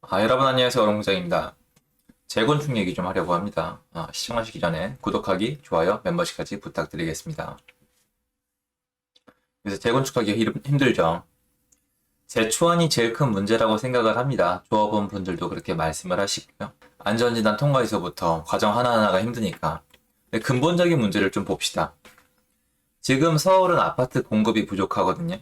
여러분 안녕하세요. 어롱부장입니다. 재건축 얘기 좀 하려고 합니다. 시청하시기 전에 구독하기, 좋아요, 멤버십까지 부탁드리겠습니다. 그래서 재건축하기 힘들죠. 재초안이 제일 큰 문제라고 생각을 합니다. 조합원 분들도 그렇게 말씀을 하시고요. 안전진단 통과에서부터 과정 하나하나가 힘드니까. 근데 근본적인 문제를 좀 봅시다. 지금 서울은 아파트 공급이 부족하거든요.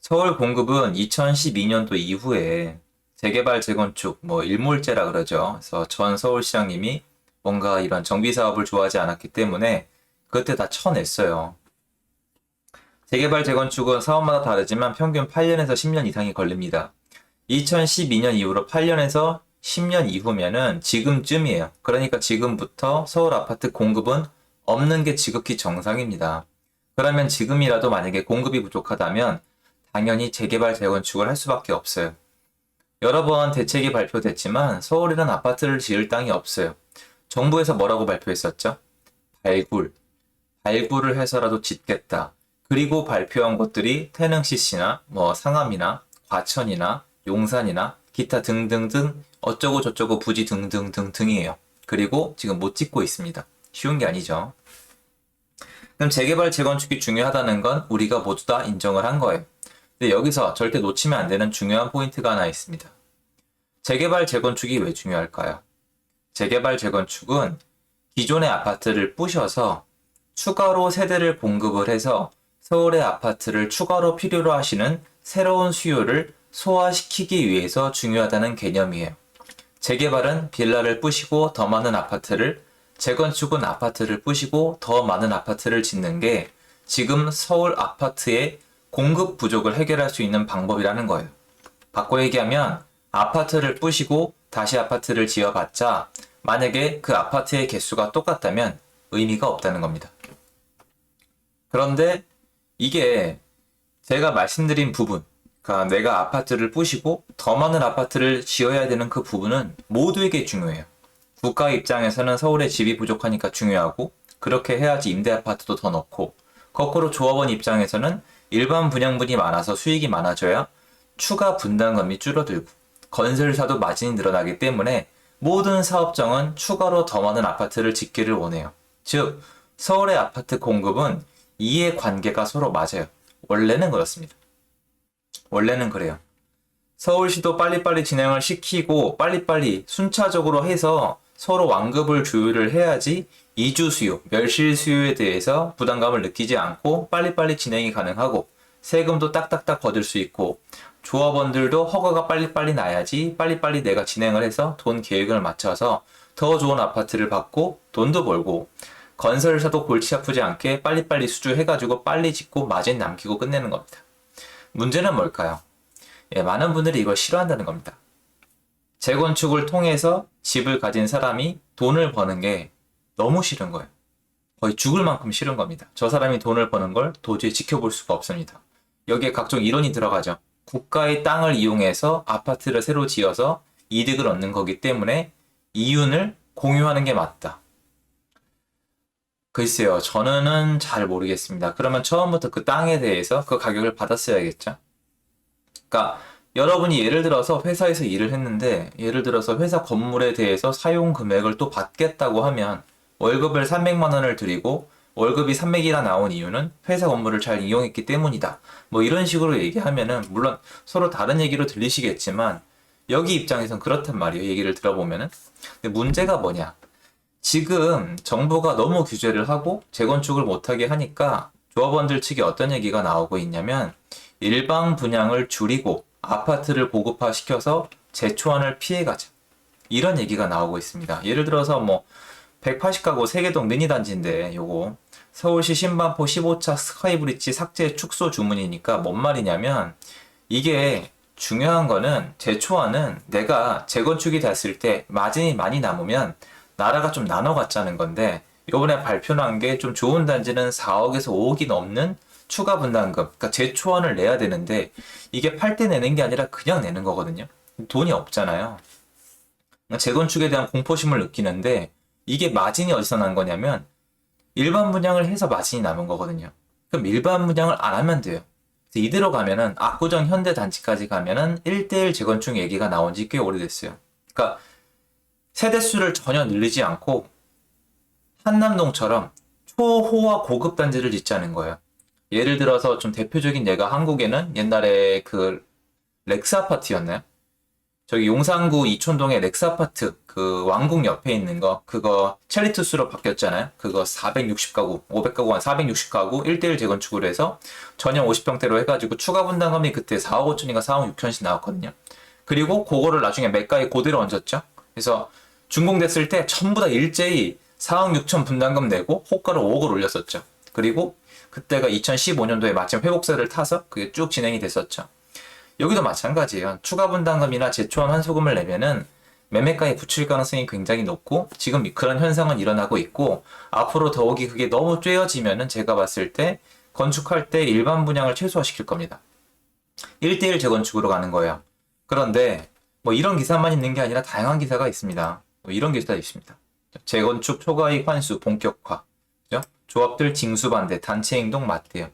서울 공급은 2012년도 이후에 재개발, 재건축, 일몰제라 그러죠. 그래서 전 서울시장님이 뭔가 이런 정비 사업을 좋아하지 않았기 때문에 그때 다 쳐냈어요. 재개발, 재건축은 사업마다 다르지만 평균 8년에서 10년 이상이 걸립니다. 2012년 이후로 8년에서 10년 이후면은 지금쯤이에요. 그러니까 지금부터 서울 아파트 공급은 없는 게 지극히 정상입니다. 그러면 지금이라도 만약에 공급이 부족하다면 당연히 재개발, 재건축을 할 수밖에 없어요. 여러 번 대책이 발표됐지만 서울에는 아파트를 지을 땅이 없어요. 정부에서 뭐라고 발표했었죠? 발굴. 발굴을 해서라도 짓겠다. 그리고 발표한 것들이 태릉 CC나 상암이나 과천이나 용산이나 기타 등등등 어쩌고 저쩌고 부지 등등등 등이에요. 그리고 지금 못 짓고 있습니다. 쉬운 게 아니죠. 그럼 재개발, 재건축이 중요하다는 건 우리가 모두 다 인정을 한 거예요. 근데 여기서 절대 놓치면 안 되는 중요한 포인트가 하나 있습니다. 재개발, 재건축이 왜 중요할까요? 재개발, 재건축은 기존의 아파트를 부셔서 추가로 세대를 공급을 해서 서울의 아파트를 추가로 필요로 하시는 새로운 수요를 소화시키기 위해서 중요하다는 개념이에요. 재개발은 빌라를 부시고 더 많은 아파트를, 재건축은 아파트를 부시고 더 많은 아파트를 짓는 게 지금 서울 아파트의 공급 부족을 해결할 수 있는 방법이라는 거예요. 바꿔 얘기하면 아파트를 부시고 다시 아파트를 지어봤자 만약에 그 아파트의 개수가 똑같다면 의미가 없다는 겁니다. 그런데 이게 제가 말씀드린 부분, 그러니까 내가 아파트를 부시고 더 많은 아파트를 지어야 되는 그 부분은 모두에게 중요해요. 국가 입장에서는 서울에 집이 부족하니까 중요하고 그렇게 해야지 임대 아파트도 더 넣고, 거꾸로 조합원 입장에서는 일반 분양분이 많아서 수익이 많아져야 추가 분담금이 줄어들고 건설사도 마진이 늘어나기 때문에 모든 사업장은 추가로 더 많은 아파트를 짓기를 원해요. 즉 서울의 아파트 공급은 이해 관계가 서로 맞아요. 원래는 그렇습니다. 원래는 그래요. 서울시도 빨리빨리 진행을 시키고 빨리빨리 순차적으로 해서 서로 완급을 조율을 해야지 이주 수요, 멸실 수요에 대해서 부담감을 느끼지 않고 빨리빨리 진행이 가능하고 세금도 딱딱딱 거둘 수 있고 조합원들도 허가가 빨리빨리 나야지 빨리빨리 내가 진행을 해서 돈 계획을 맞춰서 더 좋은 아파트를 받고 돈도 벌고 건설사도 골치 아프지 않게 빨리빨리 수주해가지고 빨리 짓고 마진 남기고 끝내는 겁니다. 문제는 뭘까요? 많은 분들이 이걸 싫어한다는 겁니다. 재건축을 통해서 집을 가진 사람이 돈을 버는 게 너무 싫은 거예요. 거의 죽을 만큼 싫은 겁니다. 저 사람이 돈을 버는 걸 도저히 지켜볼 수가 없습니다. 여기에 각종 이론이 들어가죠. 국가의 땅을 이용해서 아파트를 새로 지어서 이득을 얻는 거기 때문에 이윤을 공유하는 게 맞다. 글쎄요, 저는 잘 모르겠습니다. 그러면 처음부터 그 땅에 대해서 그 가격을 받았어야겠죠? 그러니까 여러분이 예를 들어서 회사에서 일을 했는데 예를 들어서 회사 건물에 대해서 사용 금액을 또 받겠다고 하면 월급을 300만 원을 드리고 월급이 300이나 나온 이유는 회사 건물을 잘 이용했기 때문이다. 이런 식으로 얘기하면은 물론 서로 다른 얘기로 들리시겠지만 여기 입장에선 그렇단 말이에요. 얘기를 들어보면은. 근데 문제가 뭐냐? 지금 정부가 너무 규제를 하고 재건축을 못하게 하니까 조합원들 측에 어떤 얘기가 나오고 있냐면 일방 분양을 줄이고 아파트를 고급화시켜서 재초안을 피해가자. 이런 얘기가 나오고 있습니다. 예를 들어서 180가구 세계동 미니단지인데 요거 서울시 신반포 15차 스카이브리지 삭제 축소 주문이니까 뭔 말이냐면 이게 중요한 거는 재초안은 내가 재건축이 됐을 때 마진이 많이 남으면 나라가 좀 나눠 갖자는 건데 이번에 발표한 게 좀 좋은 단지는 4억에서 5억이 넘는 추가 분담금, 그러니까 재초안을 내야 되는데 이게 팔 때 내는 게 아니라 그냥 내는 거거든요. 돈이 없잖아요. 재건축에 대한 공포심을 느끼는데 이게 마진이 어디서 난 거냐면 일반 분양을 해서 마진이 남은 거거든요. 그럼 일반 분양을 안 하면 돼요. 그래서 이대로 가면은 압구정 현대단지까지 가면은 1대1 재건축 얘기가 나온 지 꽤 오래됐어요. 그러니까 세대수를 전혀 늘리지 않고 한남동처럼 초호화 고급 단지를 짓자는 거예요. 예를 들어서 좀 대표적인 예가 한국에는 옛날에 그 렉스 아파트였나요? 저기 용산구 이촌동에 렉스 아파트 그 왕궁 옆에 있는 거 그거 첼리투스로 바뀌었잖아요. 그거 460가구, 500가구 한 460가구 1대1 재건축으로 해서 전용 50평대로 해가지고 추가 분담금이 그때 4억 5천인가 4억 6천씩 나왔거든요. 그리고 그거를 나중에 매가에 그대로 얹었죠. 그래서 준공됐을 때 전부 다 일제히 4억 6천 분담금 내고 호가를 5억을 올렸었죠. 그리고 그때가 2015년도에 마침 회복세를 타서 그게 쭉 진행이 됐었죠. 여기도 마찬가지예요. 추가 분담금이나 제초한 환수금을 내면은 매매가에 붙일 가능성이 굉장히 높고 지금 그런 현상은 일어나고 있고 앞으로 더욱이 그게 너무 쬐어지면은 제가 봤을 때 건축할 때 일반 분양을 최소화시킬 겁니다. 1대1 재건축으로 가는 거예요. 그런데 뭐 이런 기사만 있는 게 아니라 다양한 기사가 있습니다. 뭐 이런 기사가 있습니다. 재건축 초과이익 환수 본격화. 그죠? 조합들 징수 반대, 단체 행동 맞대요.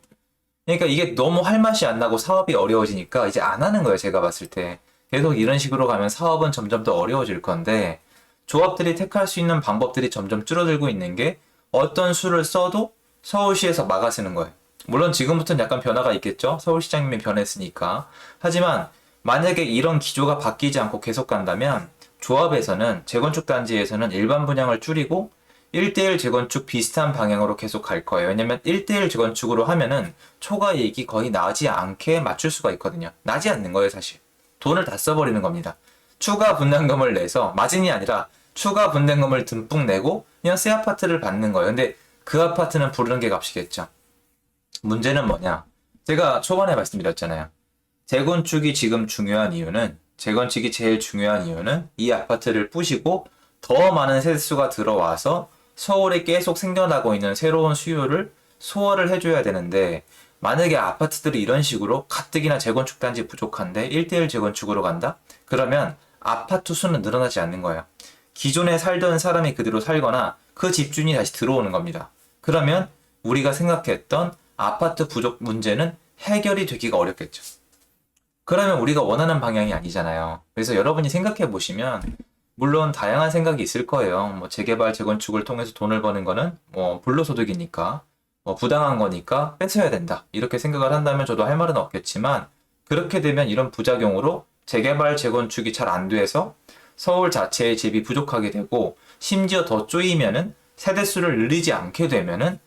그러니까 이게 너무 할 맛이 안 나고 사업이 어려워지니까 이제 안 하는 거예요, 제가 봤을 때. 계속 이런 식으로 가면 사업은 점점 더 어려워질 건데, 조합들이 택할 수 있는 방법들이 점점 줄어들고 있는 게 어떤 수를 써도 서울시에서 막아쓰는 거예요. 물론 지금부터는 약간 변화가 있겠죠? 서울시장님이 변했으니까. 하지만 만약에 이런 기조가 바뀌지 않고 계속 간다면 조합에서는 재건축 단지에서는 일반 분양을 줄이고 1대1 재건축 비슷한 방향으로 계속 갈 거예요. 왜냐면 1대1 재건축으로 하면은 초과이익이 거의 나지 않게 맞출 수가 있거든요. 나지 않는 거예요, 사실. 돈을 다 써버리는 겁니다. 추가 분담금을 내서 마진이 아니라 추가 분담금을 듬뿍 내고 그냥 새 아파트를 받는 거예요. 근데 그 아파트는 부르는 게 값이겠죠. 문제는 뭐냐? 제가 초반에 말씀드렸잖아요. 재건축이 지금 중요한 이유는 재건축이 제일 중요한 이유는 이 아파트를 부시고 더 많은 세대수가 들어와서 서울에 계속 생겨나고 있는 새로운 수요를 소화를 해줘야 되는데 만약에 아파트들이 이런 식으로 가뜩이나 재건축 단지 부족한데 1대1 재건축으로 간다? 그러면 아파트 수는 늘어나지 않는 거예요. 기존에 살던 사람이 그대로 살거나 그 집주인이 다시 들어오는 겁니다. 그러면 우리가 생각했던 아파트 부족 문제는 해결이 되기가 어렵겠죠. 그러면 우리가 원하는 방향이 아니잖아요. 그래서 여러분이 생각해 보시면 물론 다양한 생각이 있을 거예요. 뭐 재개발, 재건축을 통해서 돈을 버는 거는 뭐 불로소득이니까 뭐 부당한 거니까 뺏어야 된다. 이렇게 생각을 한다면 저도 할 말은 없겠지만 그렇게 되면 이런 부작용으로 재개발, 재건축이 잘 안 돼서 서울 자체의 집이 부족하게 되고 심지어 더 쪼이면은 세대수를 늘리지 않게 되면은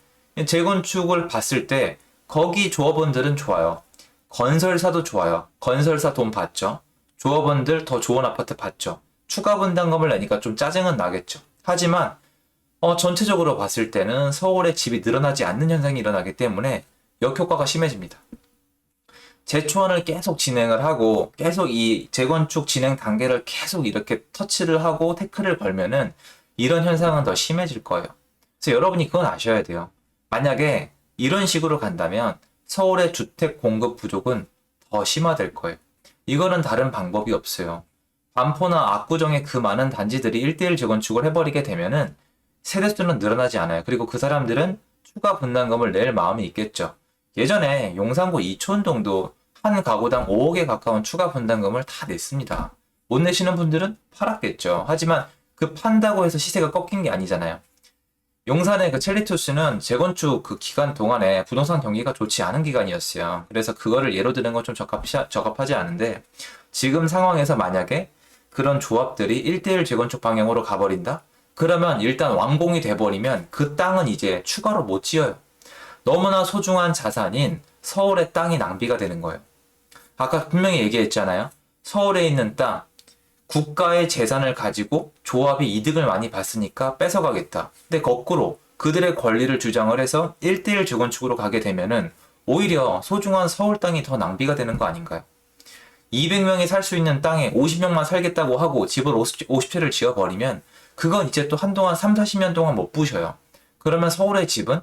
재건축을 봤을 때 거기 조합원들은 좋아요. 건설사도 좋아요. 건설사 돈 받죠. 조합원들 더 좋은 아파트 받죠. 추가 분담금을 내니까 좀 짜증은 나겠죠. 하지만 전체적으로 봤을 때는 서울에 집이 늘어나지 않는 현상이 일어나기 때문에 역효과가 심해집니다. 재초안을 계속 진행을 하고 계속 이 재건축 진행 단계를 계속 이렇게 터치를 하고 태클을 걸면은 이런 현상은 더 심해질 거예요. 그래서 여러분이 그건 아셔야 돼요. 만약에 이런 식으로 간다면 서울의 주택 공급 부족은 더 심화될 거예요. 이거는 다른 방법이 없어요. 반포나 압구정의 그 많은 단지들이 1대1 재건축을 해버리게 되면은 세대수는 늘어나지 않아요. 그리고 그 사람들은 추가 분담금을 낼 마음이 있겠죠. 예전에 용산구 이촌동도 한 가구당 5억에 가까운 추가 분담금을 다 냈습니다. 못 내시는 분들은 팔았겠죠. 하지만 그 판다고 해서 시세가 꺾인 게 아니잖아요. 용산의 그 첼리투스는 재건축 그 기간 동안에 부동산 경기가 좋지 않은 기간이었어요. 그래서 그거를 예로 드는 건 좀 적합하지 않은데 지금 상황에서 만약에 그런 조합들이 1대1 재건축 방향으로 가버린다? 그러면 일단 완공이 돼버리면 그 땅은 이제 추가로 못 지어요. 너무나 소중한 자산인 서울의 땅이 낭비가 되는 거예요. 아까 분명히 얘기했잖아요. 서울에 있는 땅, 국가의 재산을 가지고 조합이 이득을 많이 봤으니까 뺏어가겠다. 근데 거꾸로 그들의 권리를 주장을 해서 1대1 재건축으로 가게 되면은 오히려 소중한 서울 땅이 더 낭비가 되는 거 아닌가요? 200명이 살 수 있는 땅에 50명만 살겠다고 하고 집을 50채를 지어버리면 그건 이제 또 한동안 3, 40년 동안 못 부셔요. 그러면 서울의 집은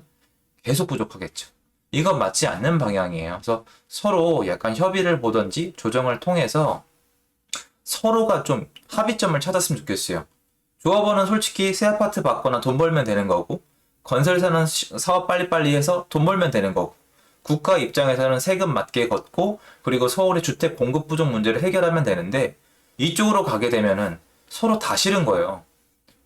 계속 부족하겠죠. 이건 맞지 않는 방향이에요. 그래서 서로 약간 협의를 보든지 조정을 통해서 서로가 좀 합의점을 찾았으면 좋겠어요. 조합원은 솔직히 새 아파트 받거나 돈 벌면 되는 거고 건설사는 사업 빨리빨리 해서 돈 벌면 되는 거고 국가 입장에서는 세금 맞게 걷고 그리고 서울의 주택 공급 부족 문제를 해결하면 되는데 이쪽으로 가게 되면은 서로 다 싫은 거예요.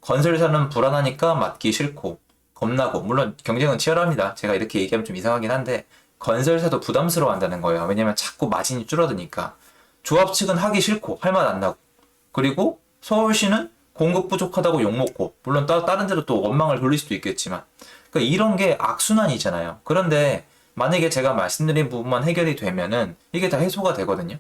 건설사는 불안하니까 맡기 싫고 겁나고 물론 경쟁은 치열합니다. 제가 이렇게 얘기하면 좀 이상하긴 한데 건설사도 부담스러워 한다는 거예요. 왜냐면 자꾸 마진이 줄어드니까 조합 측은 하기 싫고 할 맛 안 나고 그리고 서울시는 공급 부족하다고 욕먹고 물론 다른 데로 또 원망을 돌릴 수도 있겠지만 그러니까 이런 게 악순환이잖아요. 그런데 만약에 제가 말씀드린 부분만 해결이 되면은 이게 다 해소가 되거든요.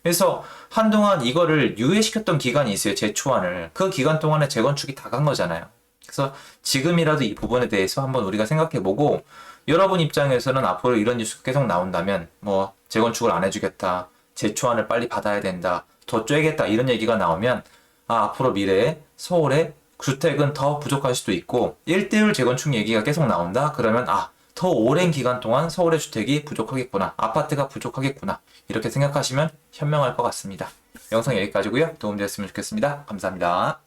그래서 한동안 이거를 유예시켰던 기간이 있어요. 재초안을. 그 기간 동안에 재건축이 다 간 거잖아요. 그래서 지금이라도 이 부분에 대해서 한번 우리가 생각해보고 여러분 입장에서는 앞으로 이런 뉴스가 계속 나온다면 뭐 재건축을 안 해주겠다. 재초안을 빨리 받아야 된다. 더 쪼개겠다. 이런 얘기가 나오면 앞으로 미래에 서울에 주택은 더 부족할 수도 있고 1대1 재건축 얘기가 계속 나온다. 그러면 더 오랜 기간 동안 서울의 주택이 부족하겠구나. 아파트가 부족하겠구나. 이렇게 생각하시면 현명할 것 같습니다. 영상 여기까지고요. 도움되었으면 좋겠습니다. 감사합니다.